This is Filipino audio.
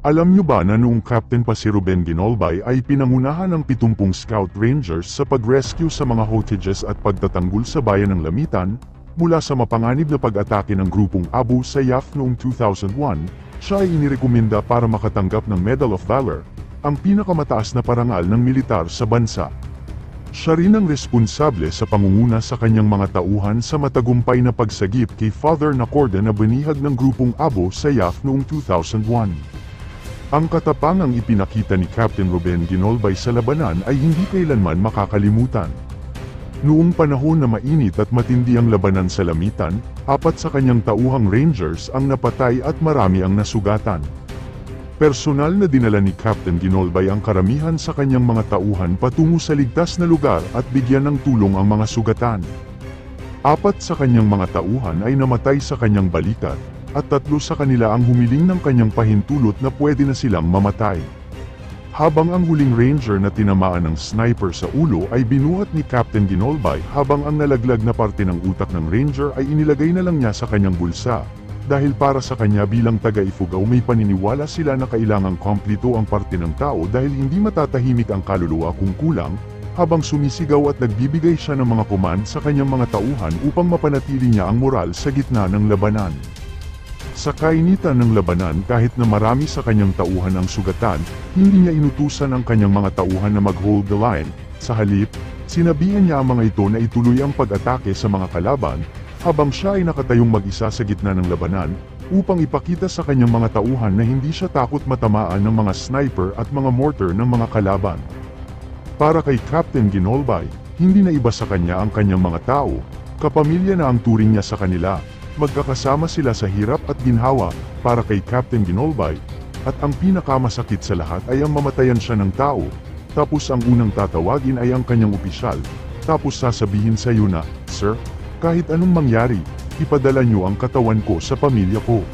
Alam nyo ba na noong Captain pa si Ruben Ginolbay ay pinangunahan ng 70 Scout Rangers sa pag-rescue sa mga hostages at pagtatanggol sa bayan ng Lamitan, mula sa mapanganib na pag-atake ng grupong Abu Sayyaf noong 2001, siya ay inirekomenda para makatanggap ng Medal of Valor, ang pinakamataas na parangal ng militar sa bansa. Siya rin ang responsable sa pangunguna sa kanyang mga tauhan sa matagumpay na pagsagip kay Father Nacorda na binihag ng grupong Abu Sayyaf noong 2001. Ang katapangang ipinakita ni Captain Ruben Ginolbay sa labanan ay hindi kailanman makakalimutan. Noong panahon na mainit at matindi ang labanan sa Lamitan, 4 sa kanyang tauhang Rangers ang napatay at marami ang nasugatan. Personal na dinala ni Captain Ginolbay ang karamihan sa kanyang mga tauhan patungo sa ligtas na lugar at bigyan ng tulong ang mga sugatan. 4 sa kanyang mga tauhan ay namatay sa kanyang balikat, at 3 sa kanila ang humiling ng kanyang pahintulot na pwede na silang mamatay. Habang ang huling ranger na tinamaan ng sniper sa ulo ay binuhat ni Captain Ginolbay, habang ang nalaglag na parte ng utak ng ranger ay inilagay na lang niya sa kanyang bulsa, dahil para sa kanya bilang taga-Ifugao may paniniwala sila na kailangang kompleto ang parte ng tao dahil hindi matatahimik ang kaluluwa kung kulang, habang sumisigaw at nagbibigay siya ng mga command sa kanyang mga tauhan upang mapanatili niya ang moral sa gitna ng labanan. Sa kainitan ng labanan, kahit na marami sa kanyang tauhan ang sugatan, hindi niya inutusan ang kanyang mga tauhan na mag-hold the line. Sa halip, sinabihan niya ang mga ito na ituloy ang pag-atake sa mga kalaban, habang siya ay nakatayong mag-isa sa gitna ng labanan, upang ipakita sa kanyang mga tauhan na hindi siya takot matamaan ng mga sniper at mga mortar ng mga kalaban. Para kay Captain Ginolbay, hindi na iba sa kanya ang kanyang mga tao, kapamilya na ang turing niya sa kanila. Magkakasama sila sa hirap at ginhawa. Para kay Captain Ginolbay, at ang pinakamasakit sa lahat ay ang mamatayan siya ng tao, tapos ang unang tatawagin ay ang kanyang opisyal, tapos sasabihin sa iyo na, "Sir, kahit anong mangyari, ipadala niyo ang katawan ko sa pamilya ko."